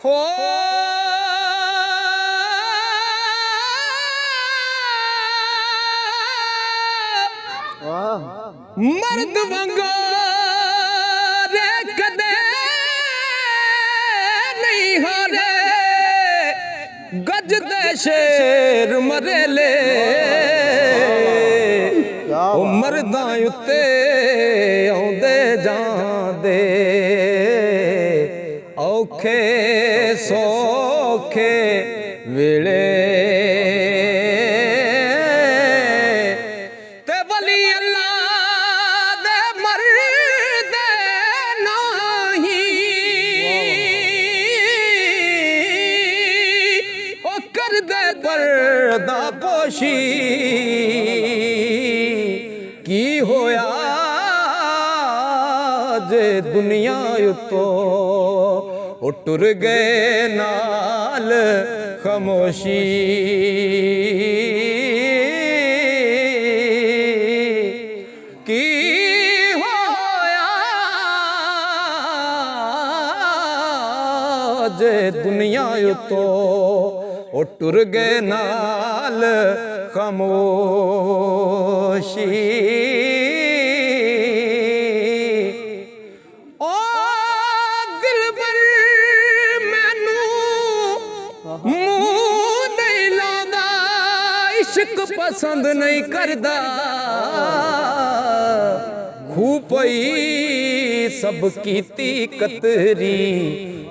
हो मर्द वंगो रे कदे नहीं हो रे गज दे शेर मरेले ओ मर्दां उत्ते आउंदे जांदे औखे सौखे वेले ते वली अल्लाह दे मरदे नहीं ओ कर दे पर्दा पोशी की होया जे दुनिया उतो ओ टुर गए नाल खामोशी की होया जे दुनिया उतो ओ टुर गए नाल खामोशी इश्क पसंद नहीं करदा खूपई सब कीती कतरी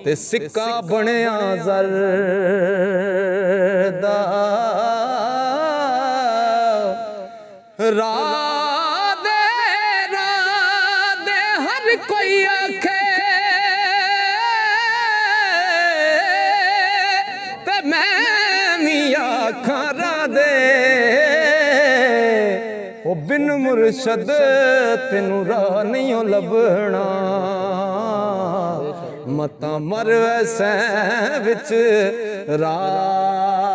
ते सिक्का बनया जर दा राधे राधे हर कोई आखे ते मैं भी आखा राधे ओ बिन मुर्शद तेनू राह नहीं लभना मता मर वैसे विच राधे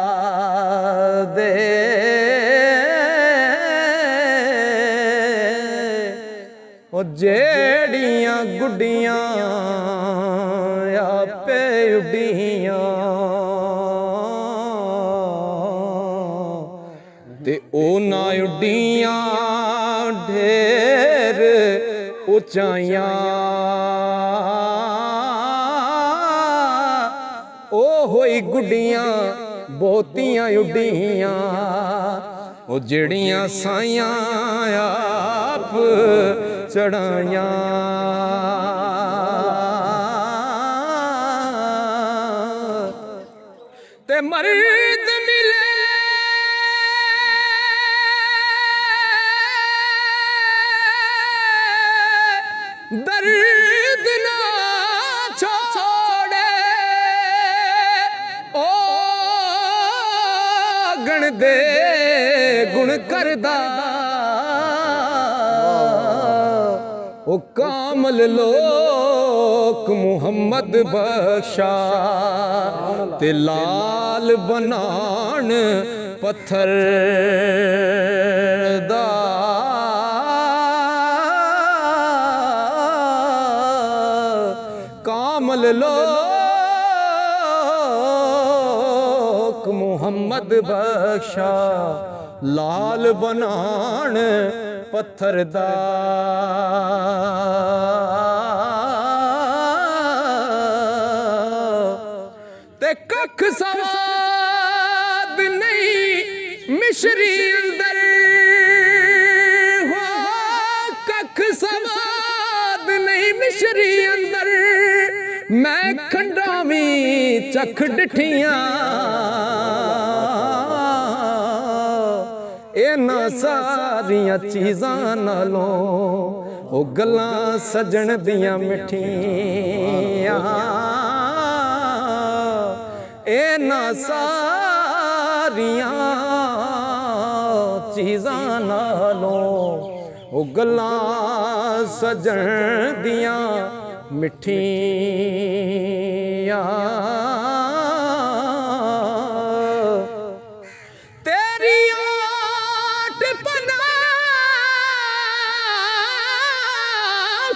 ओ जेड़ियां गुड्डियां आपे उड्डियां ते ओ ना उड्डियां ढेर ऊंचाइयां ओ होई गुड्डियां बहुतियां उड्डियां ओ जेड़ियां साइयां आप चढ़ाइयां ते मर्द मिले दर्द ना छोड़े ओ गण दे गुण करदा ओ कामल लोक मुहम्मद बख्शा ते लाल बनान पत्थर दा कामल लोक मुहम्मद बख्शा लाल बनान पत्थर दा ते कख सवाद नहीं मिश्री अंदर हो कख सवाद नहीं मिश्री अंदर मैं खंडावी चख डिठियां इना सारियां चीज़ां नालों ओ गल्लां सजन दियां मिठियां इना सारियां चीज़ां नालों ओ गल्लां सजन दियां मिठियां तेरी आट पना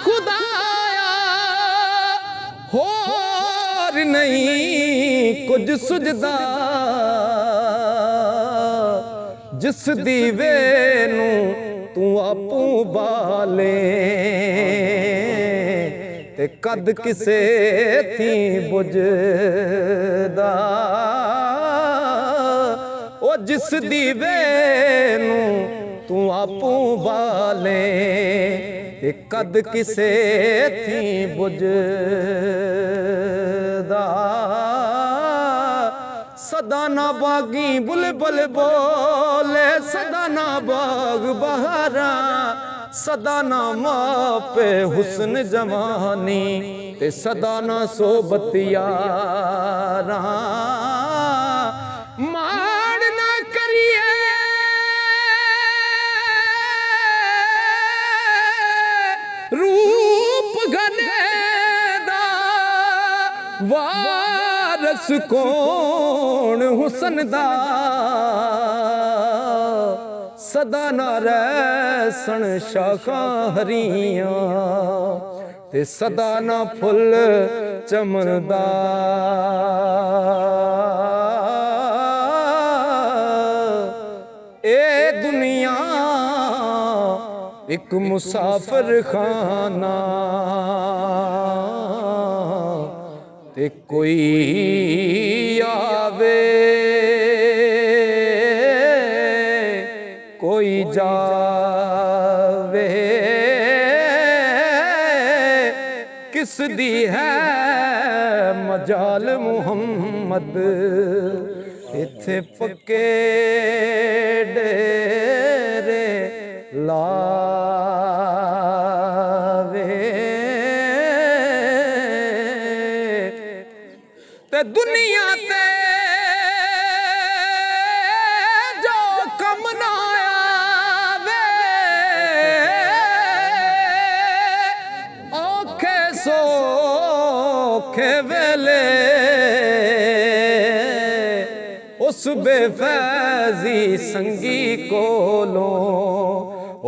खुदाया होर नहीं नहीं कुछ सुझदा जिस दीवे नू तू आपू बाले ते कद किसे थी बुझदा ओ जिस दीवे नू तू आपू बाले ते कद किसे थी बुझदा सदा ना बागी बुलबुल बोले सदा ना बाग बहारा सदा ना मापे हुस्न जवानी ते सदा ना सोबत यारा माण ना करिए रूप घने दा वारस कौन हुसन दा सदा ना रहसन शाखां हरियां ते सदा ना फुल चमनदा ए दुनिया एक मुसाफिर खाना ते कोई आवे कोई जावे किस दी है मजाल मुहम्मद इथे पक्के डेरे लावे ते दुनिया ते जो कम ना आवे औखे सौखे वेले उस बेफैजी संगी कोलों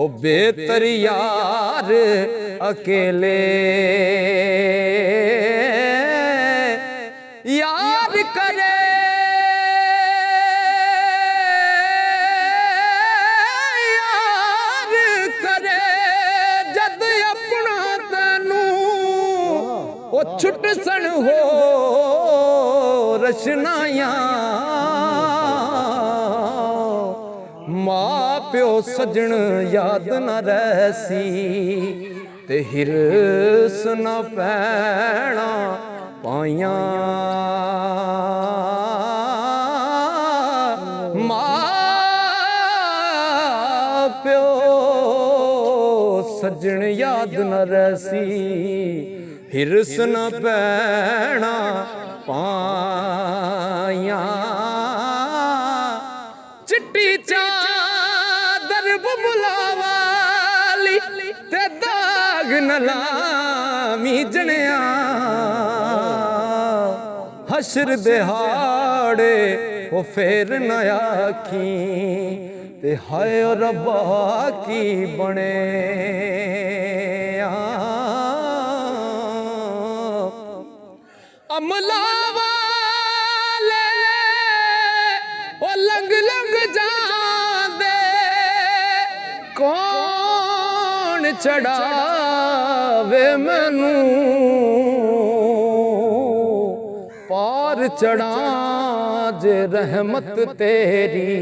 ओ बेहतर यार अकेले याद करे यार करे जद अपना तैनू ओ छुट सन हो रचनाया मां प्यो सजन याद न रहसी ते हिरस न पैना पाया मां प्यो सजन याद न रहसी हिरस न पैना पाया चिट्टी चादर बुलावाली ते दाग न लामी जनिया हशर दिहाड़े वो फेर न आखी ते हाय रब्बा की बने अमला वाले वो लंग लंग जांदे कौन चढ़ावे मैनू पार चढ़ा जे रहमत तेरी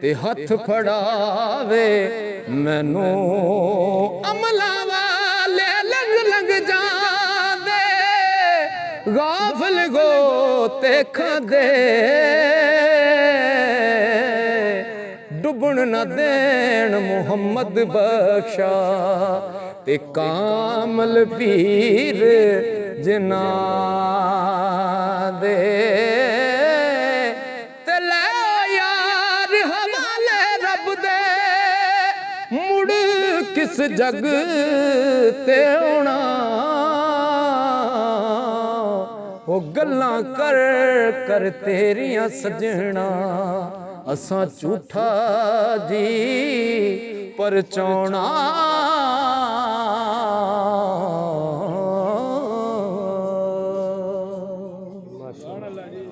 ते हथ फड़ावे मैनू अमला वाले लंग लंग जांदे गाफिल गो ते खादे डुबन न देन मुहम्मद बख्शा ते कामल पीर जिना दे ते ले यार हवाले रब दे मुड़ किस जग ते होना वो गल्लां कर कर तेरियां सजना असां झूठा जी परचौना ਸੁਭਾਨ ਅੱਲਾਹ ਜੀ।